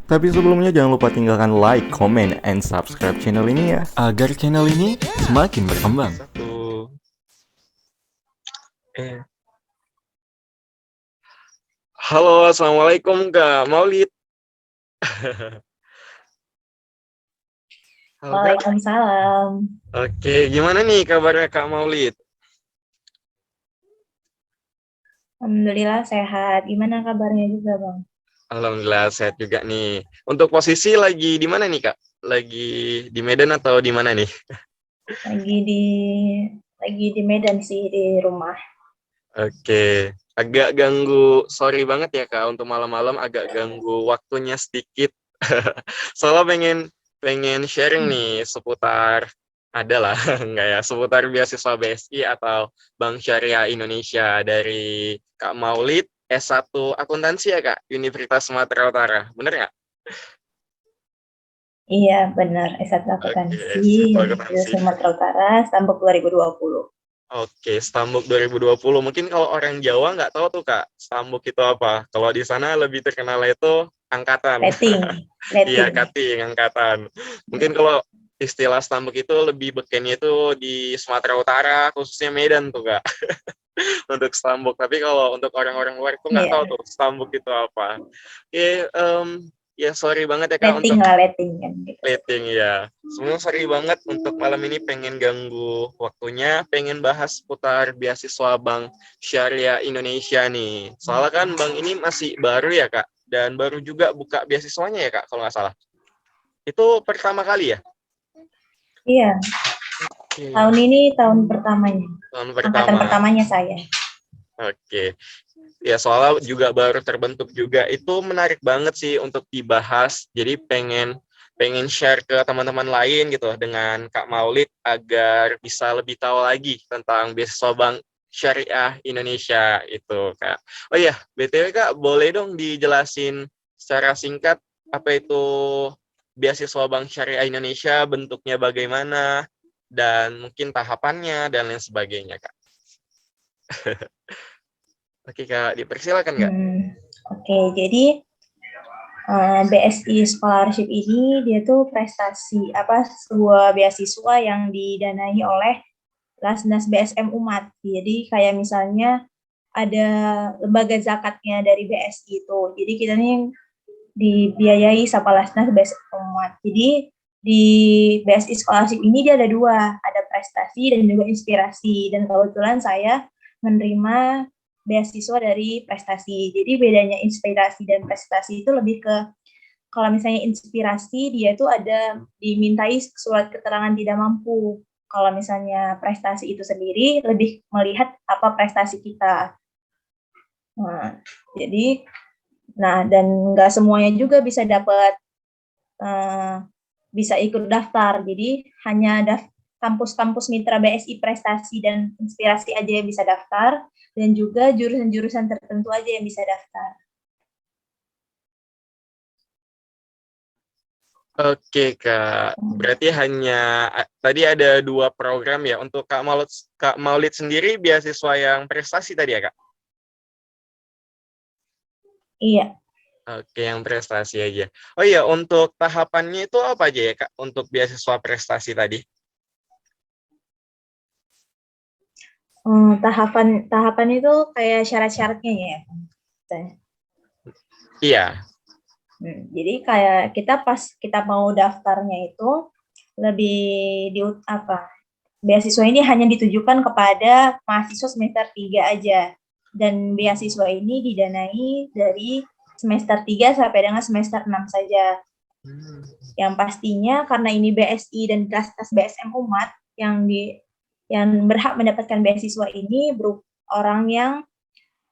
Tapi sebelumnya jangan lupa tinggalkan like, comment, and subscribe channel ini ya, agar channel ini semakin berkembang. Satu. Eh. Halo, assalamualaikum Kak Maulid. Halo Kak. Waalaikumsalam. Oke, gimana nih kabarnya Kak Maulid? Alhamdulillah sehat. Gimana kabarnya juga, Bang? Alhamdulillah sehat juga nih. Untuk posisi lagi di mana nih Kak? Lagi di Medan atau di mana nih? Lagi di lagi di Medan sih, di rumah. Oke, agak ganggu, sorry banget ya Kak, untuk malam-malam agak ganggu waktunya sedikit. Soalnya pengen sharing nih seputar adalah enggak ya, seputar beasiswa BSI atau Bank Syariah Indonesia dari Kak Maulid S1 Akuntansi ya Kak, Universitas Sumatera Utara. Bener nggak? Iya, benar. S1 Oke, Akuntansi, S1 Universitas Akuntansi. Sumatera Utara, Stambuk 2020. Oke, Stambuk 2020. Mungkin kalau orang Jawa nggak tahu tuh Kak, Stambuk itu apa. Kalau di sana lebih terkenal itu angkatan. Rating, Iya, rating. cutting, angkatan. Mungkin kalau istilah Stambuk itu lebih bekennya itu di Sumatera Utara, khususnya Medan tuh Kak, untuk Stambuk. Tapi kalau untuk orang-orang luar itu nggak tahu Iya, tuh Stambuk itu apa. Oke, ya sorry banget ya Kak rating untuk lah, rating kan gitu. plating ya. Sebenarnya sorry banget untuk malam ini pengen ganggu waktunya, pengen bahas putar beasiswa Bank Syariah Indonesia nih. Soalnya kan bank ini masih baru ya Kak, dan baru juga buka beasiswanya ya Kak, kalau nggak salah. Itu pertama kali ya? Iya, Oke, tahun ini tahun pertamanya. tahun Angkatan pertama. pertamanya saya. Oke. Ya, soalnya juga baru terbentuk juga. Itu menarik banget sih untuk dibahas. Jadi pengen pengen share ke teman-teman lain gitu dengan Kak Maulid agar bisa lebih tahu lagi tentang beasiswa Bank Syariah Indonesia itu, Kak. Oh iya, BTW Kak, boleh dong dijelasin secara singkat apa itu beasiswa Bank Syariah Indonesia, bentuknya bagaimana, dan mungkin tahapannya dan lain sebagainya, Kak. Oke, Kak, dipersilakan, Kak. Oke, jadi BSI Scholarship ini dia tuh prestasi sebuah beasiswa yang didanai oleh Lasnas BSM Umat. Jadi kayak misalnya ada lembaga zakatnya dari BSI itu. Jadi kita nih dibiayai sama Lasnas BSM Umat. Jadi di BSI Scholarship ini dia ada dua, ada prestasi dan juga inspirasi. Dan kebetulan saya menerima beasiswa dari prestasi. Jadi bedanya inspirasi dan prestasi itu lebih ke kalau misalnya inspirasi dia itu ada dimintai surat keterangan tidak mampu. Kalau misalnya prestasi itu sendiri lebih melihat apa prestasi kita. Nah, jadi dan nggak semuanya juga bisa dapat bisa ikut daftar. Jadi hanya kampus-kampus mitra BSI prestasi dan inspirasi aja yang bisa daftar dan juga jurusan-jurusan tertentu aja yang bisa daftar. Oke, Kak. Berarti hanya tadi ada dua program ya. Untuk Kak Maulid sendiri beasiswa yang prestasi tadi ya, Kak? Iya. Oke, yang prestasi aja. Oh iya, untuk tahapannya itu apa aja ya, Kak? Untuk beasiswa prestasi tadi? Tahapan itu kayak syarat-syaratnya ya. Iya. Jadi kayak pas kita mau daftarnya itu lebih di beasiswa ini hanya ditujukan kepada mahasiswa semester 3 aja. Dan beasiswa ini didanai dari semester 3 sampai dengan semester 6 saja. Yang pastinya karena ini BSI dan Kastas BSM Umat yang berhak mendapatkan beasiswa ini orang yang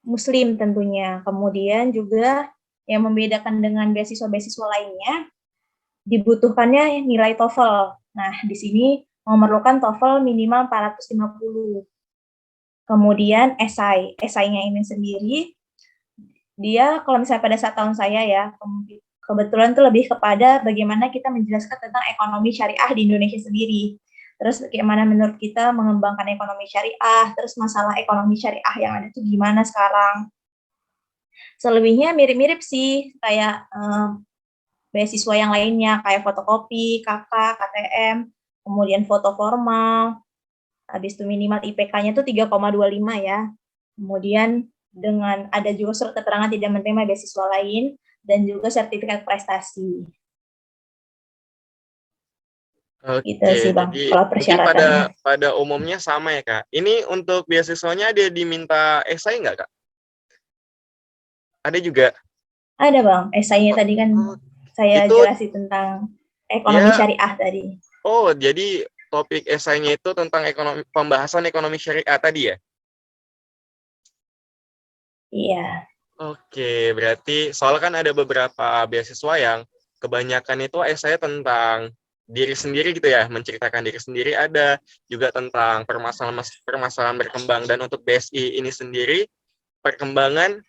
Muslim tentunya. Kemudian juga yang membedakan dengan beasiswa-beasiswa lainnya, dibutuhkannya nilai TOEFL. Nah, di sini memerlukan TOEFL minimal 450. Kemudian esainya ini sendiri, dia kalau misalnya pada saat tahun saya ya, kebetulan tuh lebih kepada bagaimana kita menjelaskan tentang ekonomi syariah di Indonesia sendiri. Terus bagaimana menurut kita mengembangkan ekonomi syariah, terus masalah ekonomi syariah yang ada tuh gimana sekarang. Selebihnya mirip-mirip sih, kayak beasiswa yang lainnya kayak fotokopi, KK, KTM, kemudian foto formal, habis itu minimal IPK-nya tuh 3,25 ya. Kemudian dengan ada juga surat keterangan tidak menerima beasiswa lain dan juga sertifikat prestasi. Gitu Oke, sih Bang, jadi kalau mungkin pada persyaratannya. pada umumnya sama ya Kak. Ini untuk beasiswanya ada diminta esai nggak Kak? Ada juga. Ada Bang, esainya Oh, tadi kan oh, saya itu jelasin tentang ekonomi dia. syariah tadi. Oh, jadi topik esainya itu tentang pembahasan ekonomi syariah tadi ya? Iya, Oke, berarti soalnya kan ada beberapa beasiswa yang kebanyakan itu esai tentang diri sendiri gitu ya, menceritakan diri sendiri, ada juga tentang permasalahan berkembang, dan untuk BSI ini sendiri perkembangan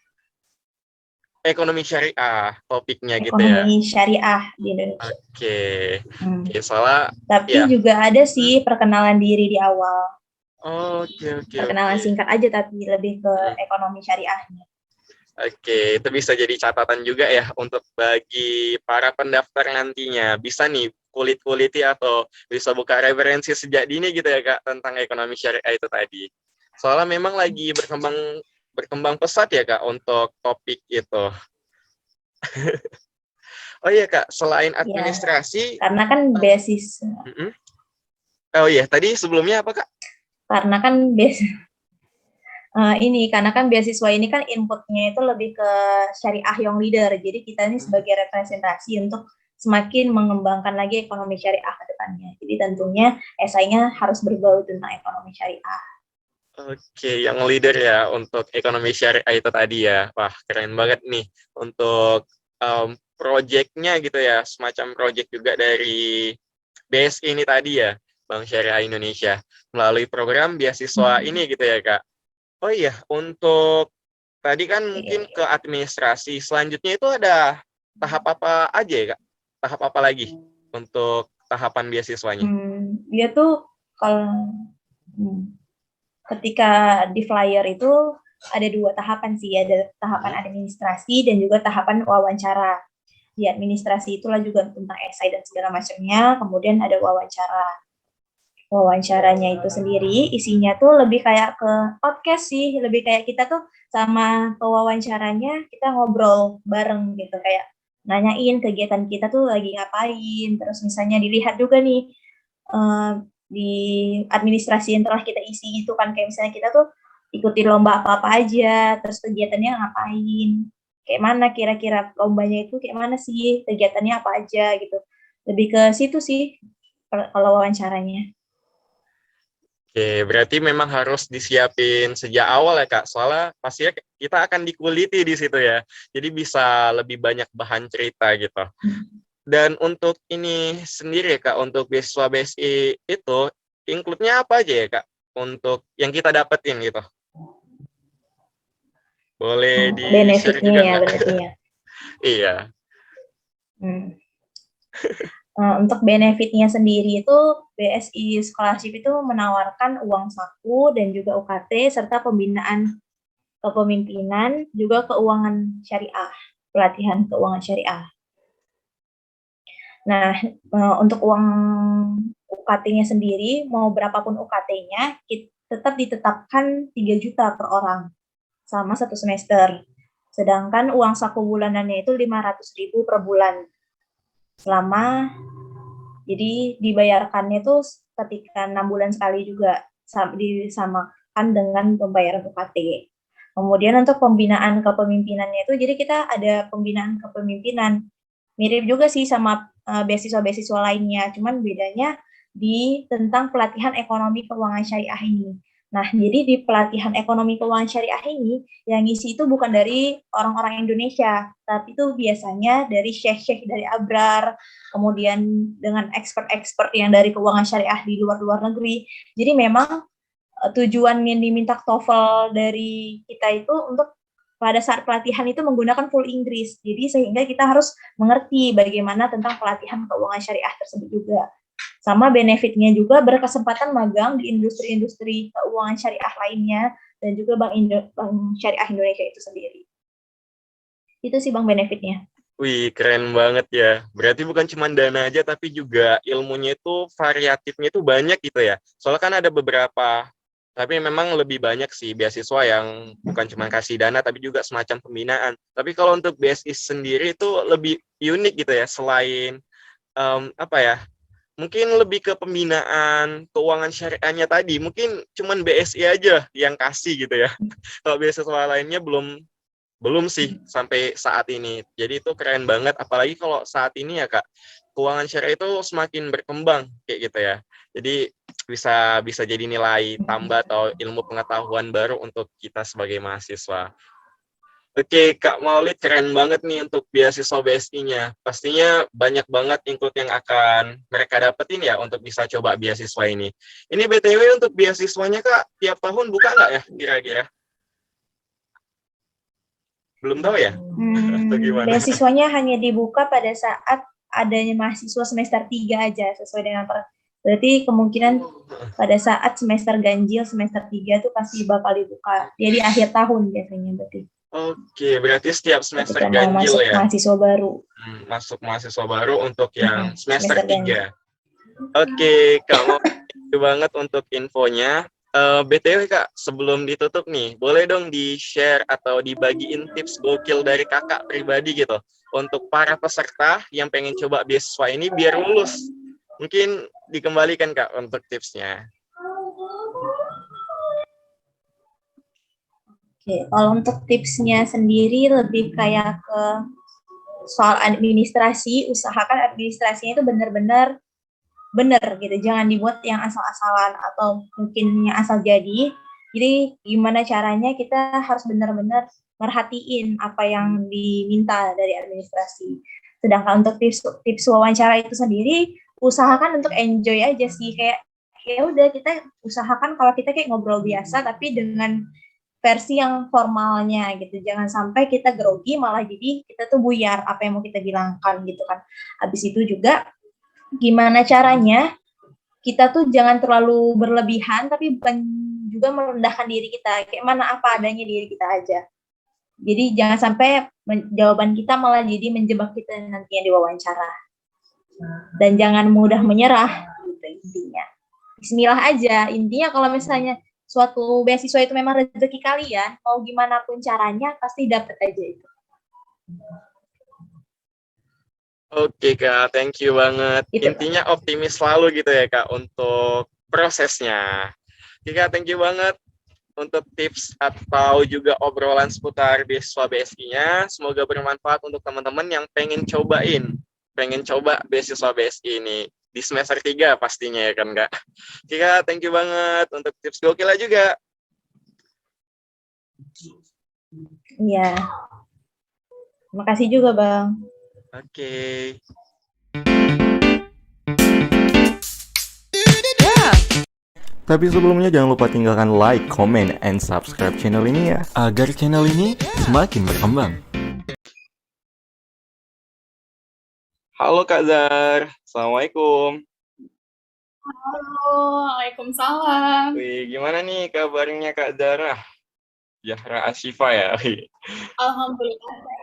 ekonomi syariah topiknya gitu ya. ekonomi syariah di Indonesia. Oke, Hmm. oke, soalnya Tapi ya. juga ada sih perkenalan diri di awal. Oke, oke, oke. Perkenalan singkat aja tapi lebih ke Hmm. ekonomi syariahnya. Oke, itu bisa jadi catatan juga ya untuk bagi para pendaftar nantinya. Bisa nih kulit-kuliti atau bisa buka referensi sejak dini gitu ya Kak tentang ekonomi syariah itu tadi. Soalnya memang lagi berkembang pesat ya Kak untuk topik itu. Oh iya Kak, selain Ya, administrasi, karena kan beasiswa, mm-mm. Oh iya, tadi sebelumnya apa Kak? karena kan karena kan beasiswa ini kan inputnya itu lebih ke syariah young leader. Jadi kita ini sebagai representasi untuk semakin mengembangkan lagi ekonomi syariah ke depannya. Jadi tentunya esainya harus berbau tentang ekonomi syariah. Oke, yang leader ya untuk ekonomi syariah itu tadi ya. Wah, keren banget nih untuk project-nya gitu ya, semacam project juga dari BSI ini tadi ya, Bank Syariah Indonesia, melalui program beasiswa ini gitu ya, Kak. Oh iya, untuk tadi kan mungkin ke administrasi, selanjutnya itu ada tahap apa aja ya, Kak? Tahap apa lagi untuk tahapan beasiswanya? Dia tuh kalau ketika di flyer itu ada 2 tahapan sih, ada tahapan administrasi dan juga tahapan wawancara. Di administrasi itulah juga tentang esai dan segala macamnya, kemudian ada wawancara. Wawancaranya itu sendiri isinya tuh lebih kayak ke podcast sih, lebih kayak kita tuh sama pewawancaranya kita ngobrol bareng gitu, kayak nanyain kegiatan kita tuh lagi ngapain, terus misalnya dilihat juga nih di administrasi yang telah kita isi itu kan, kayak misalnya kita tuh ikuti lomba apa-apa aja, terus kegiatannya ngapain, kayak mana kira-kira lombanya itu kayak mana sih, kegiatannya apa aja gitu. Lebih ke situ sih kalau wawancaranya. Oke, berarti memang harus disiapin sejak awal ya Kak, soalnya pastinya kita akan dikuliti di situ ya, jadi bisa lebih banyak bahan cerita gitu. Dan untuk ini sendiri ya Kak, untuk beasiswa BSI itu, include-nya apa aja ya Kak, untuk yang kita dapetin gitu? Boleh di-share Benefitnya juga ya, nggak? benefitnya. Iya. Hmm. Untuk benefitnya sendiri itu BSI Scholarship itu menawarkan uang saku dan juga UKT serta pembinaan kepemimpinan, juga keuangan syariah, pelatihan keuangan syariah. Nah, untuk uang UKT-nya sendiri, mau berapapun UKT-nya, tetap ditetapkan 3 juta per orang sama 1 semester. Sedangkan uang saku bulanannya itu 500.000 per bulan. Jadi dibayarkannya itu ketika 6 bulan sekali juga, disamakan dengan pembayaran UKT. Kemudian untuk pembinaan kepemimpinannya itu, jadi kita ada pembinaan kepemimpinan, mirip juga sih sama beasiswa-beasiswa lainnya, cuman bedanya di tentang pelatihan ekonomi keuangan syariah ini. Nah, jadi di pelatihan ekonomi keuangan syariah ini, yang ngisi itu bukan dari orang-orang Indonesia, tapi itu biasanya dari syekh-syekh dari Abrar, kemudian dengan expert-expert yang dari keuangan syariah di luar-luar negeri. Jadi memang tujuan yang diminta TOEFL dari kita itu untuk pada saat pelatihan itu menggunakan full Inggris. Jadi sehingga kita harus mengerti bagaimana tentang pelatihan keuangan syariah tersebut juga. Sama benefitnya juga berkesempatan magang di industri-industri keuangan syariah lainnya dan juga Bank Syariah Indonesia itu sendiri. Itu sih Bang benefitnya. Wih, keren banget ya. Berarti bukan cuma dana aja, tapi juga ilmunya itu variatifnya itu banyak gitu ya. Soalnya kan ada beberapa, tapi memang lebih banyak sih beasiswa yang bukan cuma kasih dana, tapi juga semacam pembinaan. Tapi kalau untuk BSI sendiri itu lebih unik gitu ya, selain apa ya, mungkin lebih ke pembinaan keuangan syariahnya tadi. Mungkin cuman BSI aja yang kasih gitu ya. Kalau beasiswa lainnya belum sih sampai saat ini. Jadi itu keren banget, apalagi kalau saat ini ya Kak, keuangan syariah itu semakin berkembang kayak gitu ya. Jadi bisa bisa jadi nilai tambah atau ilmu pengetahuan baru untuk kita sebagai mahasiswa. Oke, Kak Maulid, keren banget nih untuk beasiswa BSI-nya. Pastinya banyak banget include yang akan mereka dapetin ya untuk bisa coba beasiswa ini. Ini BTW untuk beasiswanya Kak, tiap tahun buka nggak ya kira-kira? Belum tahu ya? Atau gimana? Beasiswanya hanya dibuka pada saat adanya mahasiswa semester 3 aja, sesuai dengan berarti kemungkinan pada saat semester ganjil semester 3 tuh pasti bakal dibuka. Jadi akhir tahun biasanya berarti. Oke, berarti setiap semester Ketika mau ganjil masuk ya? mahasiswa baru. Masuk mahasiswa baru untuk yang semester Semester ganjil. 3. Oke, Kak, mau thank you banget untuk infonya. BTW Kak, sebelum ditutup nih, boleh dong di-share atau dibagiin tips gokil dari Kakak pribadi gitu untuk para peserta yang pengen coba beasiswa ini biar lulus. Mungkin dikembalikan Kak untuk tipsnya. Oke, kalau untuk tipsnya sendiri lebih kayak ke soal administrasi, usahakan administrasinya itu benar-benar benar gitu, jangan dibuat yang asal-asalan atau mungkin yang asal jadi. Jadi gimana caranya kita harus benar-benar merhatiin apa yang diminta dari administrasi. Sedangkan untuk tips wawancara itu sendiri, usahakan untuk enjoy aja sih, kayak ya udah kita usahakan kalau kita kayak ngobrol biasa tapi dengan versi yang formalnya gitu. Jangan sampai kita grogi malah jadi kita tuh buyar apa yang mau kita bilangkan gitu kan. Habis itu juga gimana caranya kita tuh jangan terlalu berlebihan tapi bukan juga merendahkan diri kita. Kayak mana apa adanya diri kita aja. Jadi jangan sampai jawaban kita malah jadi menjebak kita nantinya di wawancara. Dan jangan mudah menyerah gitu intinya. Bismillah aja. Intinya kalau misalnya suatu beasiswa itu memang rezeki kalian, mau gimana pun caranya pasti dapat aja itu. Oke Kak, thank you banget. Gitu. Intinya optimis selalu gitu ya Kak untuk prosesnya. Oke Kak, thank you banget untuk tips atau juga obrolan seputar beasiswa BSI-nya. Semoga bermanfaat untuk teman-teman yang pengen coba beasiswa BSI ini di semester 3 pastinya ya kan Kak. Oke Kak, thank you banget untuk tips gokilnya juga. Iya. Terima kasih juga Bang. Oke. Tapi sebelumnya jangan lupa tinggalkan like, comment, and subscribe channel ini ya, agar channel ini semakin berkembang. Halo Kak Zar, Assalamualaikum. Halo, Waalaikumsalam. Wih, gimana nih kabarnya Kak Zara? Zahra Asyifa ya? Wih. Alhamdulillah.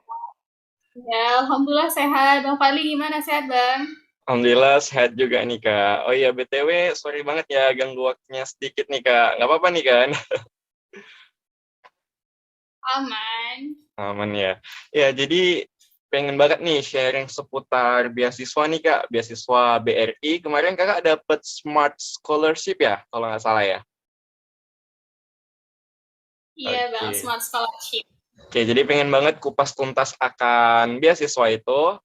Ya, alhamdulillah sehat. Bang Fadli gimana, sehat Bang? Alhamdulillah sehat juga nih Kak. Oh iya BTW, sorry banget ya ganggu waktunya sedikit nih Kak. Nggak apa-apa nih kan? Aman. Aman ya. Ya jadi pengen banget nih sharing seputar beasiswa nih Kak. Beasiswa BRI. Kemarin Kakak dapat Smart Scholarship ya, kalau nggak salah ya? Iya Bang, Oke. Smart Scholarship. Oke, jadi pengen banget kupas tuntas akan beasiswa itu.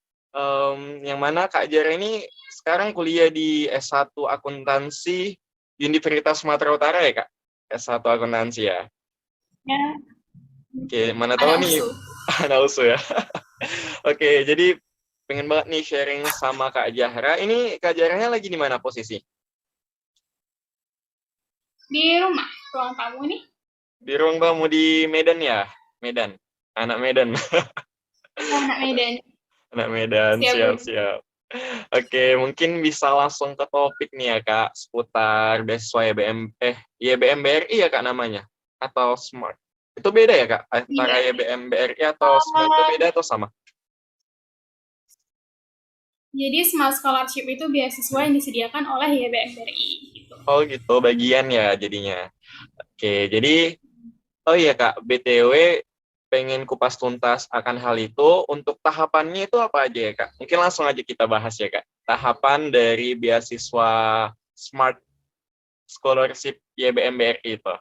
Yang mana Kak Jara ini sekarang kuliah di S1 Akuntansi Universitas Sumatera Utara ya Kak? S1 Akuntansi ya? Ya, Oke, mana tahu nih, anak usu ya. Oke, jadi pengen banget nih sharing sama Kak Jahra. Ini Kak Jahranya lagi di mana posisi? di rumah, ruang tamu nih. Di ruang tamu di Medan ya? Medan, anak Medan. Anak Medan. Anak Medan, siap-siap. Oke, mungkin bisa langsung ke topik nih ya Kak, seputar beasiswa YBM BRI ya Kak namanya? Atau Smart? Itu beda ya Kak? Antara YBM BRI atau Smart itu beda atau sama? Jadi Smart Scholarship itu beasiswa yang disediakan oleh YBM BRI gitu. Oh gitu, bagian ya jadinya. Oke, jadi oh iya Kak, BTW pengen kupas tuntas akan hal itu. Untuk tahapannya itu apa aja ya Kak? Mungkin langsung aja kita bahas ya Kak. Tahapan dari beasiswa Smart Scholarship YBM BRI itu.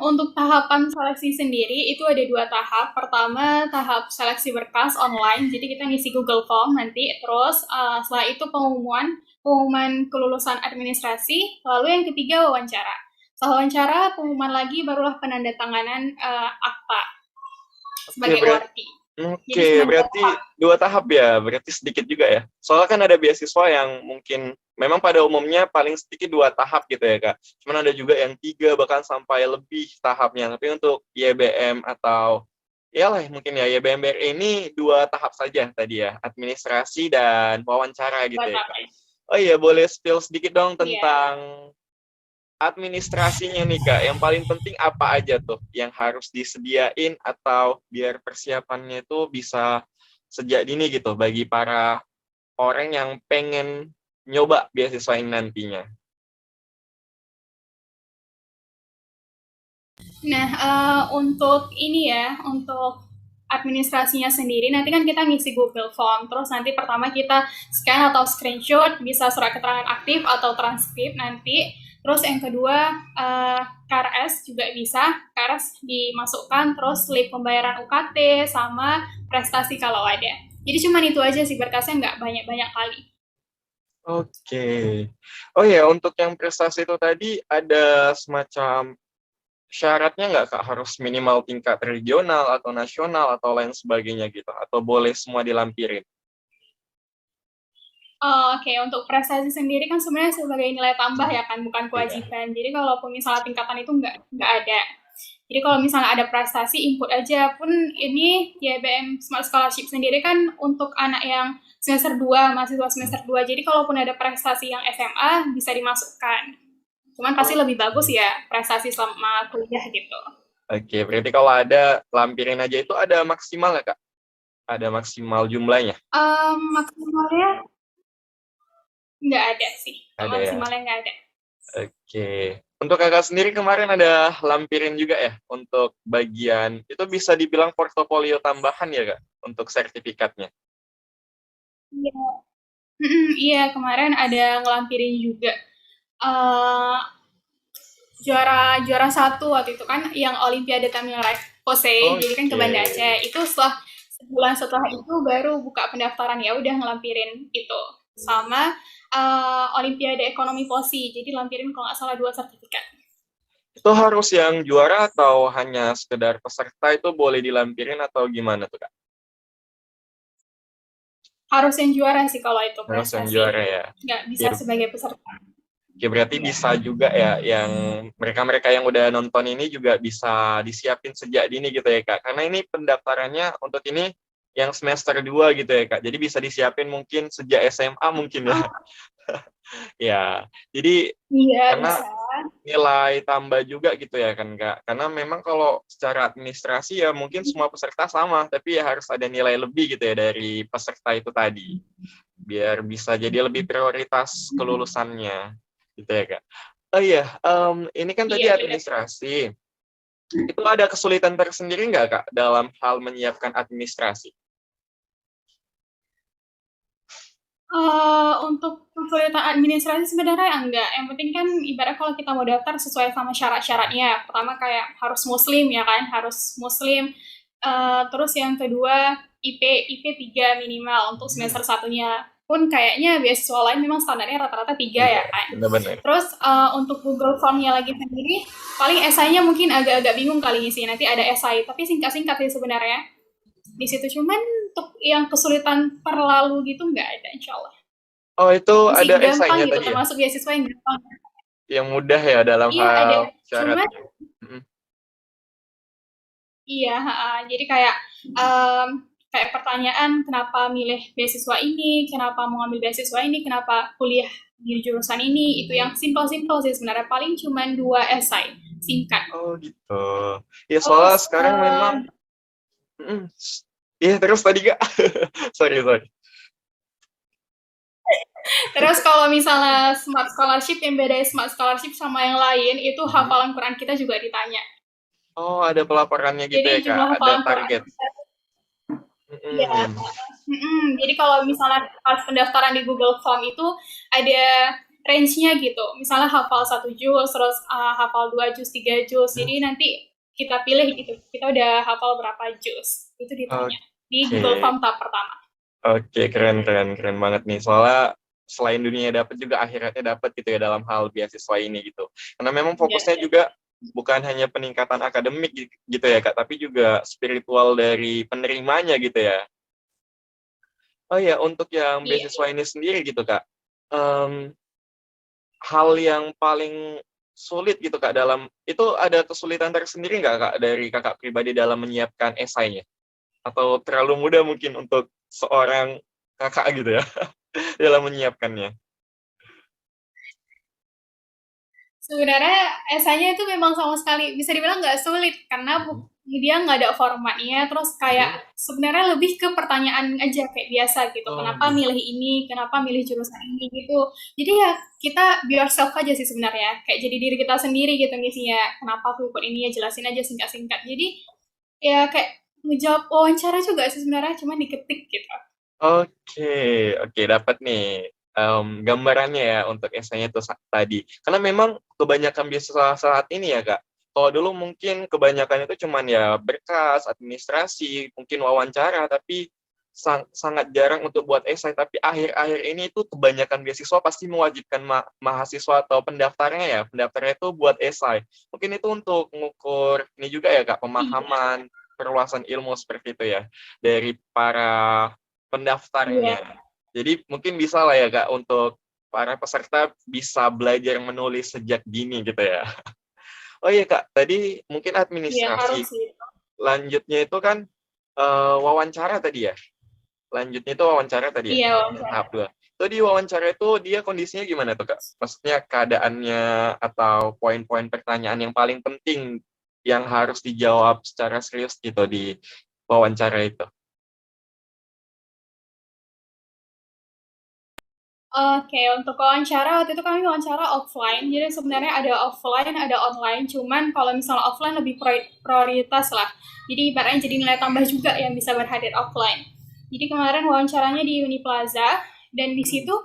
Untuk tahapan seleksi sendiri itu ada 2 tahap. Pertama, tahap seleksi berkas online, jadi kita ngisi Google Form nanti, terus, setelah itu pengumuman kelulusan administrasi, lalu yang ketiga wawancara. Setelah wawancara, pengumuman lagi barulah penandatanganan, akta Oke, sebagai berarti ORT. Jadi Oke, cuma 2 berarti tahap. 2 tahap ya, berarti sedikit juga ya. Soalnya kan ada beasiswa yang mungkin memang pada umumnya paling sedikit 2 tahap gitu ya Kak. Cuman ada juga yang 3 bahkan sampai lebih tahapnya. Tapi untuk YBM atau iyalah mungkin ya YBM BRI ini 2 tahap saja tadi ya, administrasi dan wawancara 2 gitu ya tahap. Kak. Oh iya, boleh spill sedikit dong Iya. tentang administrasinya nih Kak, yang paling penting apa aja tuh yang harus disediain atau biar persiapannya itu bisa sejak dini gitu bagi para orang yang pengen nyoba beasiswa ini nantinya. Nah, untuk ini ya, untuk administrasinya sendiri, nanti kan kita ngisi Google Form, terus nanti pertama kita scan atau screenshot, bisa surat keterangan aktif atau transkrip nanti, terus yang kedua KRS juga bisa, KRS dimasukkan, terus slip pembayaran UKT, sama prestasi kalau ada. Jadi cuma itu aja sih berkasnya, nggak banyak-banyak kali. Oke. Oh ya, untuk yang prestasi itu tadi ada semacam syaratnya nggak Kak? Harus minimal tingkat regional atau nasional atau lain sebagainya gitu? Atau boleh semua dilampirin? Oke, untuk prestasi sendiri kan sebenarnya sebagai nilai tambah ya kan, bukan Iya. kewajiban. Jadi kalaupun misalnya tingkatan itu nggak ada. Jadi kalau misalnya ada prestasi, input aja. Pun ini YBM Smart Scholarship sendiri kan untuk anak yang semester 2, mahasiswa semester 2. Jadi kalaupun ada prestasi yang SMA, bisa dimasukkan. Cuman pasti lebih bagus Oke. ya prestasi selama kuliah gitu. Oke, berarti kalau ada lampirin aja itu ada maksimal nggak Kak? Ada maksimal jumlahnya? Maksimalnya nggak ada sih. Ada ya. Maksimalnya nggak ada. Oke. Untuk Kakak sendiri kemarin ada lampirin juga ya untuk bagian itu bisa dibilang portofolio tambahan ya Kak untuk sertifikatnya. Iya. Iya, kemarin ada ngelampirin juga. Eh, juara 1 waktu itu kan yang Olimpiade Tamil Pose, jadi kan ke Oke. Banda Aceh. Itu sebulan setelah itu baru buka pendaftaran, ya udah ngelampirin itu. Sama Olimpiade Ekonomi Posi, jadi lampirin kalau nggak salah 2 sertifikat. Itu harus yang juara atau hanya sekedar peserta itu boleh dilampirin atau gimana tuh Kak? Harus yang juara sih kalau itu Harus yang prestasi, juara ya. nggak bisa Biar sebagai peserta. Oke, berarti Iya. bisa juga ya yang mereka-mereka yang udah nonton ini juga bisa disiapin sejak dini gitu ya Kak. Karena ini pendaftarannya untuk ini yang semester 2 gitu ya Kak. Jadi bisa disiapin mungkin sejak SMA mungkin ya. Oh, Ya. Jadi iya karena bisa. nilai tambah juga gitu ya kan Kak. Karena memang kalau secara administrasi ya mungkin semua peserta sama, tapi ya harus ada nilai lebih gitu ya dari peserta itu tadi. Biar bisa jadi lebih prioritas kelulusannya gitu ya Kak. Oh iya, ini kan tadi Iya beda. administrasi. Itu ada kesulitan tersendiri nggak Kak dalam hal menyiapkan administrasi? Untuk kesulitan administrasi sebenarnya enggak, yang penting kan ibarat kalau kita mau daftar sesuai sama syarat-syaratnya. Pertama kayak harus muslim ya kan, harus muslim. Terus yang kedua IP 3 minimal untuk semester satunya. Pun kayaknya beasiswa lain memang standarnya rata-rata 3 Iya, ya kan. benar-benar. Terus untuk Google Form-nya lagi sendiri, paling esainya mungkin agak-agak bingung kali ngisi. Nanti ada esai, tapi singkat-singkat sih sebenarnya di situ. Cuman untuk yang kesulitan terlalu gitu nggak ada, insya Allah. Oh, itu Masih ada gampang esainya gitu, tadi ya? termasuk beasiswa yang gampang. Yang mudah ya dalam Iya ada, hal cuman syaratnya. Mhm. iya, jadi kayak kayak pertanyaan kenapa milih beasiswa ini, kenapa mau ngambil beasiswa ini, kenapa kuliah di jurusan ini, itu yang simpel-simpel sih sebenarnya, paling cuman 2 esai singkat. Oh gitu. Ya soalnya Terus sekarang memang mm, Iya, terus tadi Kak. Sorry. Terus kalau misalnya Smart Scholarship, yang beda Smart Scholarship sama yang lain, itu hafalan Quran kita juga ditanya. Oh, ada pelaporannya gitu ya Jadi Kak, jumlah ada hafalan Quran target. kita, iya. Mm-mm. Jadi kalau misalnya pas pendaftaran di Google Form itu ada range-nya gitu. Misalnya hafal 1 juz, terus hafal 2 juz, 3 juz. Jadi nanti kita pilih gitu. Kita udah hafal berapa juz. Itu ditanya di Google Oke. Form tahap pertama. Oke, keren banget nih. Soalnya selain dunia dapat juga akhiratnya dapat gitu ya dalam hal beasiswa ini gitu. Karena memang Iya. fokusnya juga bukan hanya peningkatan akademik gitu ya Kak, tapi juga spiritual dari penerimanya gitu ya. Oh ya, untuk yang Iya. beasiswa ini sendiri gitu Kak, em, hal yang paling sulit gitu Kak dalam itu ada kesulitan tersendiri nggak Kak dari Kakak pribadi dalam menyiapkan esainya? Atau terlalu mudah mungkin untuk seorang Kakak gitu ya dalam menyiapkannya? Sebenarnya esainya itu memang sama sekali bisa dibilang nggak sulit karena dia nggak ada formatnya. Terus kayak sebenarnya lebih ke pertanyaan aja kayak biasa gitu. Oh, Kenapa gitu. milih ini? Kenapa milih jurusan ini gitu? Jadi ya kita be yourself aja sih sebenarnya. Kayak jadi diri kita sendiri gitu ngisinya. Kenapa aku ikut ini ya jelasin aja singkat-singkat. Jadi ya kayak ngejawab wawancara juga sih sebenarnya cuma diketik gitu. Oke, dapat nih gambarannya ya untuk esainya itu tadi. Karena memang kebanyakan beasiswa saat ini ya Kak. Kalau dulu mungkin kebanyakan itu cuman ya berkas, administrasi, mungkin wawancara, tapi sangat jarang untuk buat esai. Tapi akhir-akhir ini itu kebanyakan beasiswa pasti mewajibkan mahasiswa atau pendaftarnya itu buat esai. Mungkin itu untuk mengukur ini juga ya Kak, Iya. pemahaman, perluasan ilmu seperti itu ya dari para Iya. pendaftarnya. Jadi mungkin bisa lah ya Kak untuk para peserta bisa belajar menulis sejak dini gitu ya. Oh iya Kak, tadi mungkin Iya harus administrasi. sih. Lanjutnya itu kan wawancara tadi ya. Lanjutnya itu wawancara tadi ya. Iya wawancara. Tahap 2. Itu di wawancara itu dia kondisinya gimana tuh Kak? Maksudnya keadaannya atau poin-poin pertanyaan yang paling penting yang harus dijawab secara serius gitu di wawancara itu. Oke, untuk wawancara, waktu itu kami wawancara offline, jadi sebenarnya ada offline, ada online, cuman kalau misalnya offline lebih prioritas lah. Jadi ibaratnya jadi nilai tambah juga yang bisa berhadir offline. Jadi kemarin wawancaranya di Uniplaza, dan di situ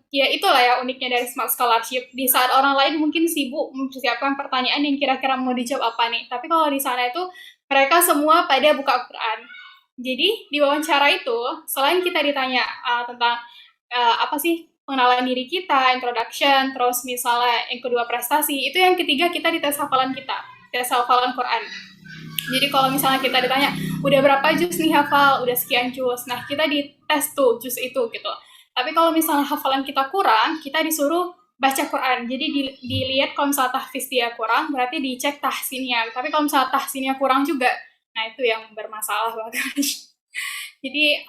ya itulah ya uniknya dari Smart Scholarship. Di saat orang lain mungkin sibuk mempersiapkan pertanyaan yang kira-kira mau dijawab apa nih, tapi kalau di sana itu mereka semua pada buka Quran. Jadi di wawancara itu, selain kita ditanya tentang apa sih pengenalan diri kita, introduction, terus misalnya yang kedua prestasi, itu yang ketiga kita dites hafalan kita, tes hafalan Quran. Jadi kalau misalnya kita ditanya, udah berapa juz nih hafal? Udah sekian juz. Nah, kita dites tuh juz itu gitu. Tapi kalau misalnya hafalan kita kurang, kita disuruh baca Quran. Jadi dilihat kalau misalnya tahfiz dia kurang, berarti dicek tahsinnya. Tapi kalau misalnya tahsinnya kurang juga, nah itu yang bermasalah banget. Jadi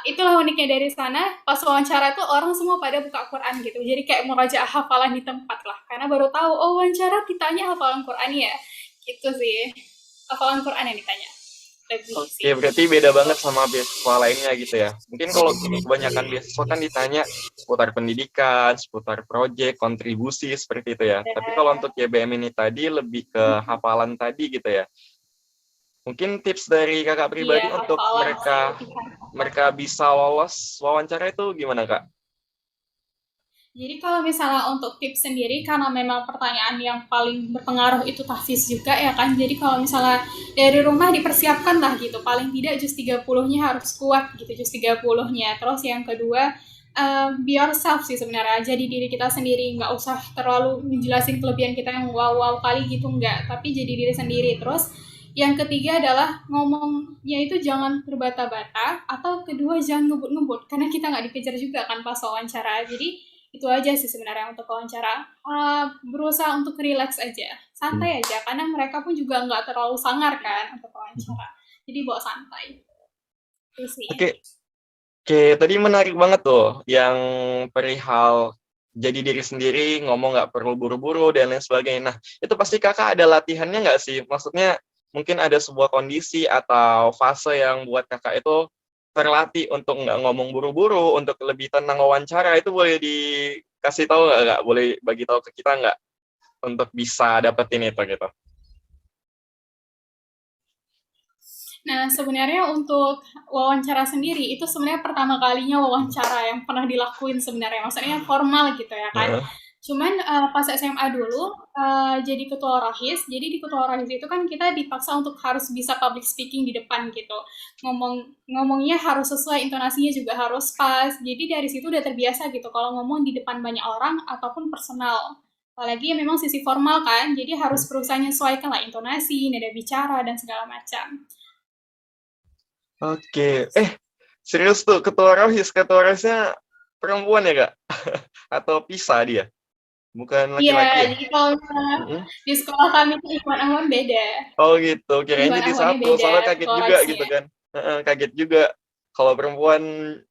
itulah uniknya dari sana. Pas wawancara tuh orang semua pada buka Quran gitu. Jadi kayak merajaah hafalan di tempat lah. Karena baru tahu, oh wawancara ditanya hafalan Quran ya. Gitu sih. Hafalan Quran yang ditanya. Lebih Oke, sih. berarti beda banget sama beasiswa lainnya gitu ya. Mungkin kalau kebanyakan beasiswa kan ditanya seputar pendidikan, seputar proyek, kontribusi, seperti itu ya. Tapi kalau untuk YBM ini tadi lebih ke hafalan tadi gitu ya. Mungkin tips dari kakak pribadi Iya, untuk hafalan sih. mereka bisa lolos wawancara itu gimana Kak? Jadi kalau misalnya untuk tips sendiri, karena memang pertanyaan yang paling berpengaruh itu tahfiz juga ya kan. Jadi kalau misalnya dari rumah dipersiapkan lah gitu. Paling tidak juz 30-nya harus kuat gitu, juz 30-nya. Terus yang kedua, be yourself sih sebenarnya. Jadi diri kita sendiri, nggak usah terlalu menjelasin kelebihan kita yang wow-wow kali gitu, nggak. Tapi jadi diri sendiri. Terus yang ketiga adalah ngomongnya itu jangan berbata-bata, atau kedua jangan ngebut-ngebut. Karena kita nggak dikejar juga kan pas wawancara. Jadi itu aja sih sebenarnya untuk wawancara. Berusaha untuk relax aja, santai aja, karena mereka pun juga nggak terlalu sangar kan untuk wawancara. Jadi bawa santai. Itu sih. Oke, tadi menarik banget tuh yang perihal jadi diri sendiri, ngomong nggak perlu buru-buru dan lain sebagainya. Nah, itu pasti kakak ada latihannya nggak sih? Maksudnya mungkin ada sebuah kondisi atau fase yang buat kakak itu terlatih untuk nggak ngomong buru-buru, untuk lebih tenang wawancara, itu boleh dikasih tahu nggak, Kak? Boleh bagi tahu ke kita nggak untuk bisa dapetin itu gitu? Nah, sebenarnya untuk wawancara sendiri, itu sebenarnya pertama kalinya wawancara yang pernah dilakuin sebenarnya. Maksudnya formal gitu ya kan. Heeh. Cuman pas SMA dulu, jadi ketua ORAHIS. Jadi di ketua ORAHIS itu kan kita dipaksa untuk harus bisa public speaking di depan gitu. Ngomongnya harus sesuai, intonasinya juga harus pas. Jadi dari situ udah terbiasa gitu kalau ngomong di depan banyak orang ataupun personal. Apalagi ya memang sisi formal kan, jadi harus berusaha menyesuaikan lah intonasi, nada bicara, dan segala macam. Oke. Serius tuh ketua ROHIS-nya perempuan ya, Kak? Atau pisah dia? Bukan Iya, laki-laki ya? jadi kalau misalnya Mm-mm. di sekolah kami tuh Ikhwan Ahwan beda. Oh gitu, kirain Ikhwan jadi Ahwannya satu, beda, soalnya kaget ketua juga gitu raisnya. kan. Kaget juga kalau perempuan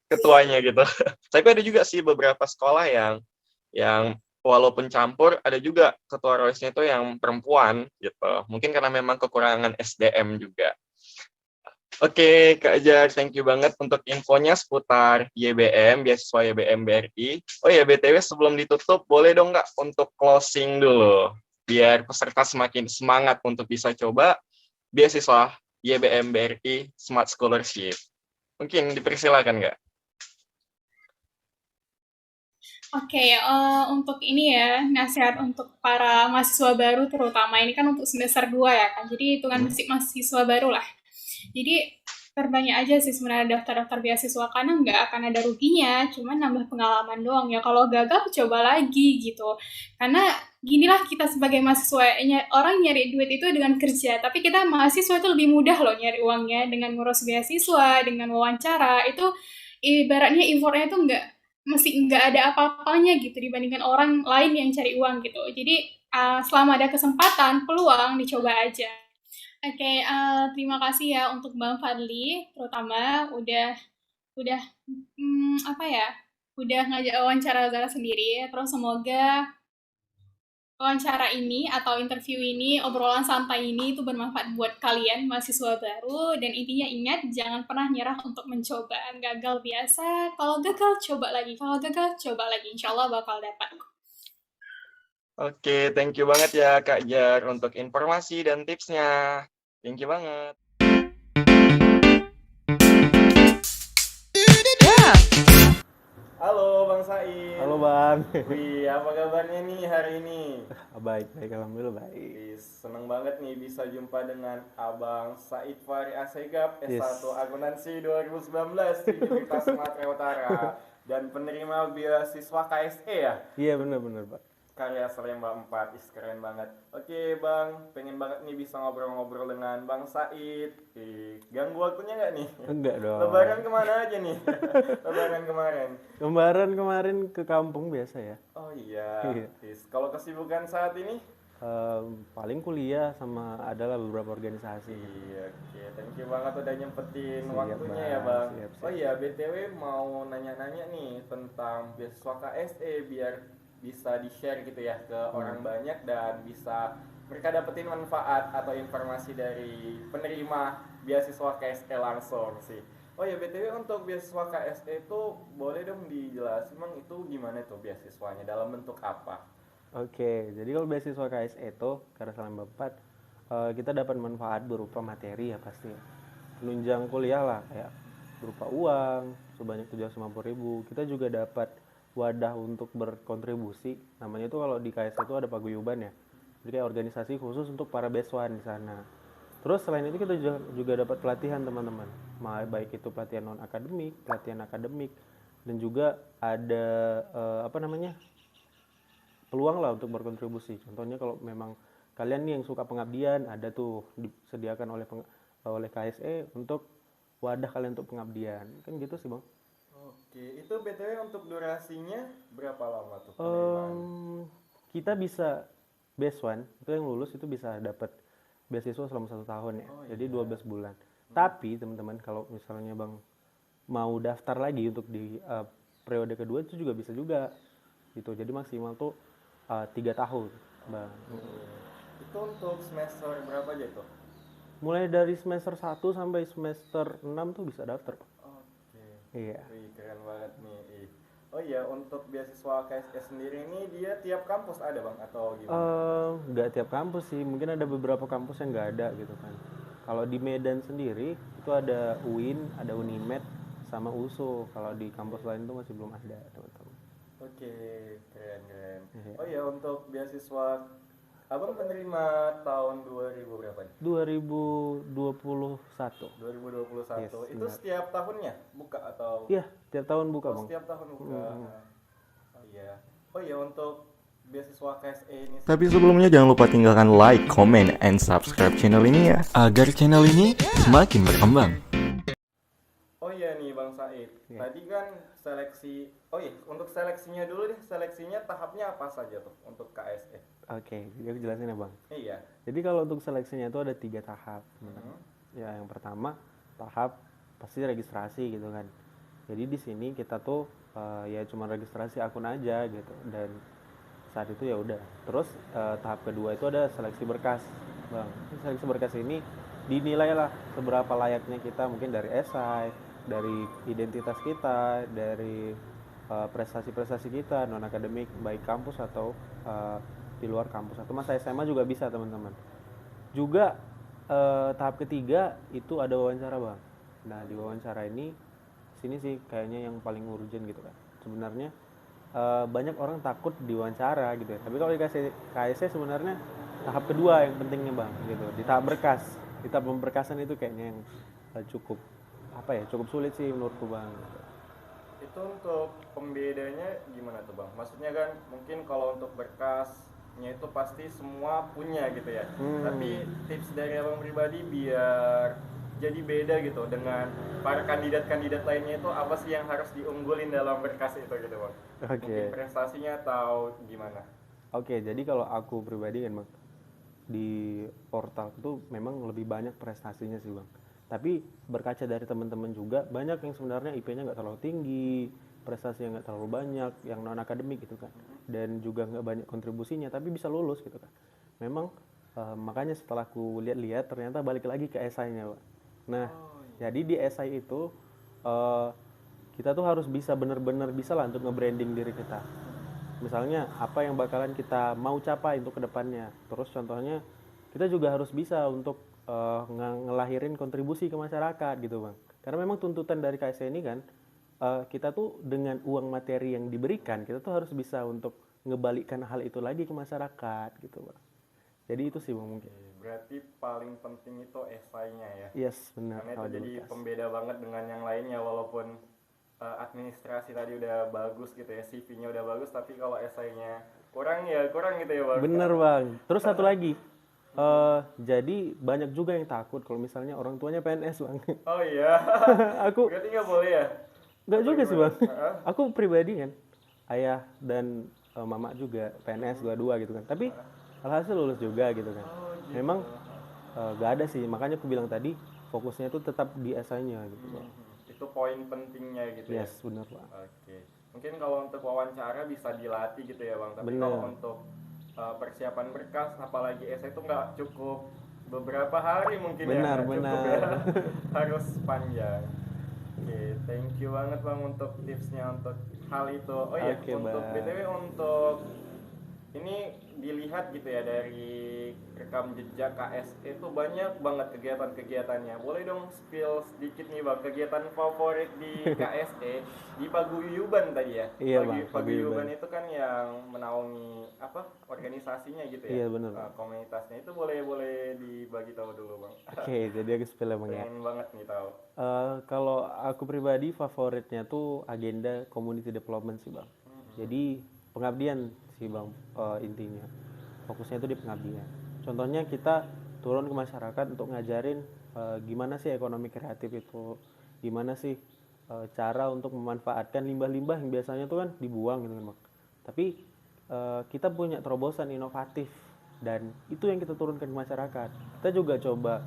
ketuanya gitu. Tapi ada juga sih beberapa sekolah yang walaupun campur, ada juga ketua ROIS-nya itu yang perempuan gitu. Mungkin karena memang kekurangan SDM juga. Oke, Kak Jar, thank you banget untuk infonya seputar YBM, beasiswa YBM BRI. Oh ya, BTW sebelum ditutup, boleh dong Kak untuk closing dulu, biar peserta semakin semangat untuk bisa coba beasiswa YBM BRI Smart Scholarship. Mungkin dipersilakan Kak. Oke, untuk ini ya, nasihat untuk para mahasiswa baru terutama, ini kan untuk semester 2 ya kan, jadi hitungan masih mahasiswa baru lah. Jadi perbanyak aja sih sebenarnya daftar-daftar beasiswa, karena nggak akan ada ruginya, cuman nambah pengalaman doang. Ya kalau gagal coba lagi gitu. Karena ginilah kita sebagai mahasiswa, orang nyari duit itu dengan kerja, tapi kita mahasiswa itu lebih mudah loh nyari uangnya dengan ngurus beasiswa, dengan wawancara, itu ibaratnya effortnya itu nggak ada apa-apanya gitu dibandingkan orang lain yang cari uang gitu. Jadi selama ada kesempatan, peluang, dicoba aja. Oke, terima kasih ya untuk Bang Fadli, terutama udah apa ya, udah ngajak wawancara Zara sendiri. Terus semoga wawancara ini atau interview ini, obrolan santai ini itu bermanfaat buat kalian mahasiswa baru, dan intinya ingat jangan pernah nyerah untuk mencoba. Gagal biasa, kalau gagal coba lagi, kalau gagal coba lagi, insya Allah bakal dapat. Oke, thank you banget ya Kak Jar untuk informasi dan tipsnya. Thank you banget. Halo Bang Said. Halo Bang. Wih, apa kabarnya nih hari ini? Baik, alhamdulillah baik. Wih, seneng banget nih bisa jumpa dengan Abang Said Fahri Asegaf, Yes. S1 Akuntansi 2019 di Universitas Sumatera Utara dan penerima beasiswa KSE ya, Iya benar Pak. karya Salemba 4. Keren banget. Oke Bang, pengen banget nih bisa ngobrol-ngobrol dengan Bang Said. Ganggu waktunya nggak nih? Enggak dong. Lebaran kemana aja nih? Lebaran kemarin. Kemarin ke kampung biasa ya. Oh iya. Iya. Kalau kesibukan saat ini? Paling kuliah sama adalah beberapa organisasi. Iya, oke. Thank you banget udah nyempetin Siap, waktunya ya, Bang. Bang. Siap. Oh iya, BTW mau nanya-nanya nih tentang beasiswa KSE biar bisa di-share gitu ya ke orang banyak dan bisa mereka dapetin manfaat atau informasi dari penerima beasiswa KSE langsung sih. Oh ya, BTW untuk beasiswa KSE itu boleh dong dijelasin, Bang, itu gimana tuh beasiswanya, dalam bentuk apa? Oke, jadi kalau beasiswa KSE itu karena Salemba 4 kita dapat manfaat berupa materi ya pasti. Penunjang kuliah lah kayak berupa uang sebanyak 750.000. Kita juga dapat wadah untuk berkontribusi. Namanya itu kalau di KSE itu ada paguyuban ya. Jadi kayak organisasi khusus untuk para beasiswan di sana. Terus selain itu kita juga dapat pelatihan teman-teman. Baik itu pelatihan non akademik, pelatihan akademik, dan juga ada peluang lah untuk berkontribusi. Contohnya kalau memang kalian nih yang suka pengabdian, ada tuh disediakan oleh KSE untuk wadah kalian untuk pengabdian. Kan gitu sih, Bang. Oke, itu BTW untuk durasinya berapa lama tuh Em, penerimaan? Kita bisa beasiswan itu yang lulus itu bisa dapat beasiswa selama 1 tahun ya. Oh, Jadi iya. 12 bulan. Tapi teman-teman kalau misalnya Bang mau daftar lagi untuk di periode kedua itu juga bisa juga gitu. Jadi maksimal tuh 3 tahun, Bang. Itu untuk semester berapa aja tuh? mulai dari semester 1 sampai semester 6 tuh bisa daftar. Oke. Iya. Wih, keren banget nih. Ih. Oh iya, untuk beasiswa KSE sendiri ini dia tiap kampus ada bang atau gimana? Nggak tiap kampus sih, mungkin ada beberapa kampus yang nggak ada gitu kan. Kalau di Medan sendiri itu ada UIN, ada Unimed, sama USU. Kalau di kampus lain tuh masih belum ada teman-teman. Oke, keren keren. Iya. Oh iya, untuk beasiswa abang penerima tahun 2000 berapa nih? 2021. 2021. Yes, Itu benar. setiap tahunnya buka atau? Iya, tiap tahun buka Oh, bang. setiap tahun buka. Oh iya. Oh iya, untuk beasiswa KSE ini. Tapi sebelumnya jangan lupa tinggalkan like, comment, and subscribe channel ini ya, agar channel ini semakin berkembang. Oh iya nih Bang Said. Iya. Tadi kan seleksi. Oh iya, untuk seleksinya dulu deh. Seleksinya tahapnya apa saja tuh untuk KSE? Oke, jadi aku jelasin ya bang. Iya. Jadi kalau untuk seleksinya itu ada 3 tahap. Ya, yang pertama tahap pasti registrasi gitu kan. Jadi di sini kita tuh ya cuma registrasi akun aja gitu, dan saat itu ya udah. Terus tahap kedua itu ada seleksi berkas, bang. Seleksi berkas ini dinilai lah seberapa layaknya kita, mungkin dari esai, dari identitas kita, dari prestasi-prestasi kita non akademik baik kampus atau di luar kampus, atau masa SMA juga bisa teman-teman. Juga tahap ketiga itu ada wawancara bang. Nah di wawancara ini sini sih kayaknya yang paling urgent gitu kan. Sebenarnya banyak orang takut diwawancara gitu ya. Tapi kalau di KSE sebenarnya tahap kedua yang pentingnya bang gitu. Di tahap berkas, di tahap pemberkasan itu kayaknya yang cukup cukup sulit sih menurutku bang. Gitu. Itu untuk pembedanya gimana tuh Bang? Maksudnya kan mungkin kalau untuk berkasnya itu pasti semua punya gitu ya. Tapi tips dari Abang pribadi biar jadi beda gitu dengan para kandidat-kandidat lainnya itu apa sih yang harus diunggulin dalam berkas itu gitu Bang? Oke. Mungkin prestasinya atau gimana? Oke, jadi kalau aku pribadi kan bang, di portal itu memang lebih banyak prestasinya sih bang. Tapi berkaca dari teman-teman juga banyak yang sebenarnya IP-nya nggak terlalu tinggi, prestasinya nggak terlalu banyak, yang non akademik gitu kan, dan juga nggak banyak kontribusinya, tapi bisa lulus gitu kan. Memang makanya setelah aku lihat-lihat ternyata balik lagi ke esainya, Pak. Nah, jadi di esai itu kita tuh harus bisa benar-benar bisa lah untuk nge-branding diri kita. Misalnya apa yang bakalan kita mau capai untuk kedepannya. Terus contohnya kita juga harus bisa untuk ngelahirin kontribusi ke masyarakat gitu bang. Karena memang tuntutan dari KSE ini kan kita tuh dengan uang materi yang diberikan kita tuh harus bisa untuk ngebalikkan hal itu lagi ke masyarakat gitu bang. Jadi itu sih bang mungkin. Berarti paling penting itu esainya ya. Yes benar. Karena itu jadi pembeda banget dengan yang lainnya, walaupun administrasi tadi udah bagus gitu ya, CV-nya udah bagus, tapi kalau esainya kurang ya kurang gitu ya bang. Bener bang. Terus satu lagi. Jadi banyak juga yang takut kalau misalnya orang tuanya PNS bang. Oh iya. Aku Berarti nggak boleh ya? nggak juga sih bang. Heeh. Aku pribadi kan ayah dan mama juga PNS dua-dua gitu kan. Tapi alhasil lulus juga gitu kan. Memang nggak ada sih. Makanya aku bilang tadi fokusnya itu tetap di esainya gitu bang. Itu poin pentingnya gitu ya. Yes benar bang. Oke. Mungkin kalau untuk wawancara bisa dilatih gitu ya bang. Tapi Bener. kalau untuk persiapan berkas apalagi esai itu nggak cukup beberapa hari mungkin Benar, ya, nggak cukup benar. ya. Harus panjang. Oke, thank you banget bang untuk tipsnya untuk hal itu. Oh iya, Oke, untuk Bang. BTW untuk ini dilihat gitu ya dari rekam jejak KSE itu banyak banget kegiatan-kegiatannya. Boleh dong spill sedikit nih bang, kegiatan favorit di KSE di Paguyuban tadi ya? Iya, Bang, Paguyuban Paguyuban. itu kan yang menaungi apa organisasinya gitu ya? Iya, bener, Bang. Komunitasnya itu boleh dibagi tahu dulu bang. Oke, jadi aku spill ya bang ya. Pengen banget nih tahu. Kalau aku pribadi favoritnya tuh agenda community development sih bang. Jadi pengabdian sih bang intinya. Fokusnya itu di pengabdian. Contohnya kita turun ke masyarakat untuk ngajarin gimana sih ekonomi kreatif itu, gimana sih cara untuk memanfaatkan limbah-limbah yang biasanya tuh kan dibuang gitu kan bang. Tapi kita punya terobosan inovatif dan itu yang kita turunkan ke masyarakat. Kita juga coba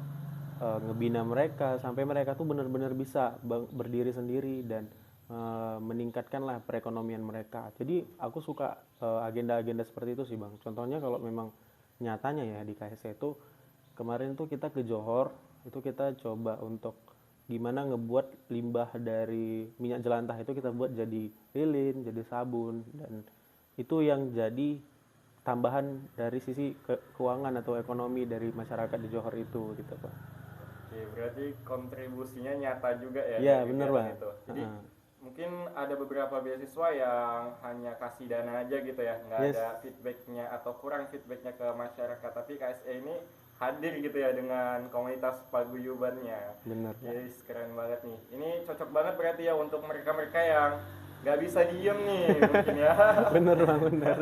ngebina mereka sampai mereka tuh benar-benar bisa berdiri sendiri dan meningkatkanlah perekonomian mereka. Jadi aku suka agenda-agenda seperti itu sih bang. Contohnya kalau memang nyatanya ya di KSE itu kemarin tuh kita ke Johor, itu kita coba untuk gimana ngebuat limbah dari minyak jelantah itu kita buat jadi lilin, jadi sabun, dan itu yang jadi tambahan dari sisi keuangan atau ekonomi dari masyarakat di Johor itu gitu Pak. Oke, berarti kontribusinya nyata juga ya. Iya dari bener kegiatan Pak. itu. Jadi mungkin ada beberapa beasiswa yang hanya kasih dana aja gitu ya, nggak Yes. ada feedbacknya atau kurang feedbacknya ke masyarakat. Tapi KSE ini hadir gitu ya dengan komunitas paguyubannya. Bener Pak. Yes, keren banget nih. Ini cocok banget berarti ya untuk mereka-mereka yang nggak bisa diem nih mungkin ya. Bener Bang, bener.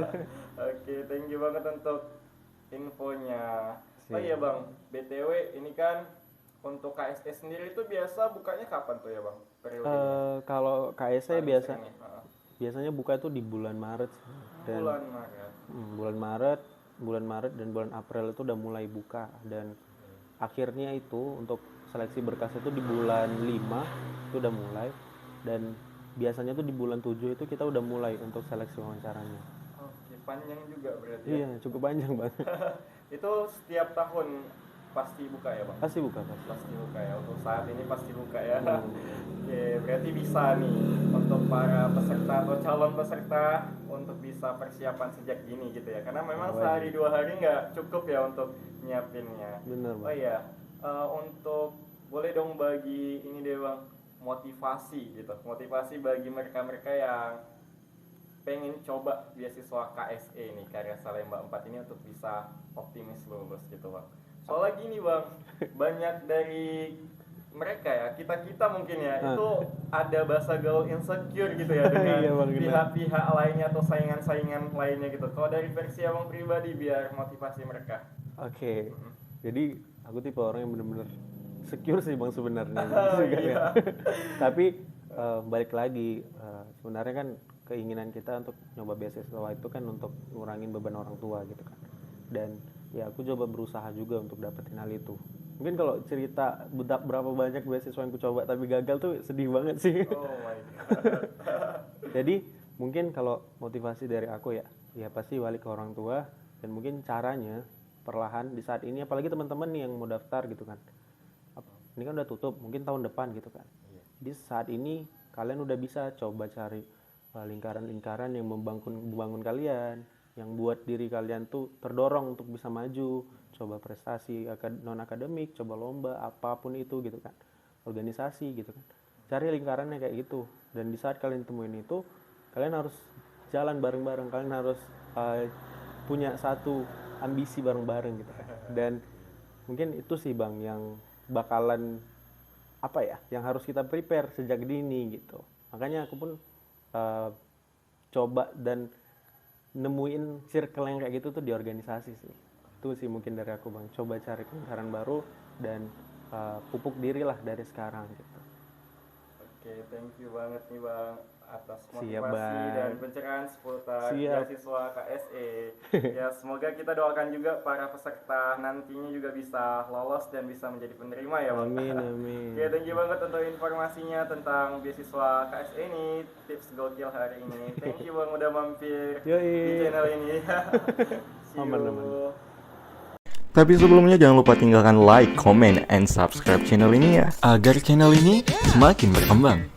Oke, thank you banget untuk infonya. Oh Siap. iya Bang, BTW ini kan untuk KSE sendiri itu biasa bukanya kapan tuh ya Bang? Periodenya? Kalau KSE Paling biasa sering nih, biasanya buka itu di bulan Maret sih. Dan bulan Maret. bulan Maret dan bulan April itu udah mulai buka, dan akhirnya itu untuk seleksi berkas itu di bulan 5 itu udah mulai, dan biasanya tuh di bulan 7 itu kita udah mulai untuk seleksi wawancaranya. Oke, panjang juga berarti Iya, ya. cukup panjang banget. Itu setiap tahun pasti buka ya Bang? Pasti buka, pasti. Pasti buka ya, untuk saat ini pasti buka ya. Hmm. Oke, berarti bisa nih untuk para peserta atau calon peserta untuk bisa persiapan sejak dini gitu ya, karena memang Oh, sehari 2 hari nggak cukup ya untuk nyiapinnya. Bener Oh Bang. iya, untuk boleh dong bagi ini deh Bang, motivasi gitu, motivasi bagi mereka-mereka yang pengen coba beasiswa KSE nih, Karya Salemba 4 ini untuk bisa optimis lulus gitu Bang. Soalnya gini Bang, banyak dari mereka ya, kita mungkin ya, itu ada bahasa gaul insecure gitu ya dengan Iya, Bang, benar. pihak-pihak lainnya atau saingan-saingan lainnya gitu. Kalau dari versi Abang pribadi biar motivasi mereka. Oke. Jadi aku tipe orang yang bener-bener secure sih Bang sebenarnya. Oh, Juga iya. ya. Tapi balik lagi, sebenarnya kan keinginan kita untuk nyoba beasiswa itu kan untuk ngurangin beban orang tua gitu kan. Dan ya aku coba berusaha juga untuk dapetin hal itu. Mungkin kalau cerita berapa banyak beasiswa yang aku coba tapi gagal tuh sedih banget sih. Oh my god. Jadi mungkin kalau motivasi dari aku ya pasti balik ke orang tua, dan mungkin caranya perlahan di saat ini, apalagi teman-teman nih yang mau daftar gitu kan. Ini kan udah tutup, mungkin tahun depan gitu kan. Jadi saat ini kalian udah bisa coba cari lingkaran-lingkaran yang membangun kalian, yang buat diri kalian tuh terdorong untuk bisa maju, coba prestasi non akademik, coba lomba apapun itu gitu kan, organisasi gitu kan. Cari lingkarannya kayak gitu, dan di saat kalian temuin itu, kalian harus jalan bareng-bareng, kalian harus punya satu ambisi bareng-bareng gitu kan. Dan mungkin itu sih Bang yang bakalan yang harus kita prepare sejak dini gitu. Makanya aku pun coba dan nemuin circle yang kayak gitu tuh di organisasi sih. Itu sih mungkin dari aku Bang, coba cari lingkaran baru dan pupuk diri lah dari sekarang gitu. Oke, thank you banget nih Bang atas Siap, motivasi Bang. dan pencerahan seputar Siap. beasiswa KSE. Ya, semoga kita doakan juga para peserta nantinya juga bisa lolos dan bisa menjadi penerima ya Bang. Amin, amin. Oke, thank you banget untuk informasinya tentang beasiswa KSE ini, tips gokil hari ini. Thank you Bang udah mampir Yoi. di channel ini. See you. Aman. Tapi sebelumnya jangan lupa tinggalkan like, comment, and subscribe channel ini ya, agar channel ini semakin berkembang.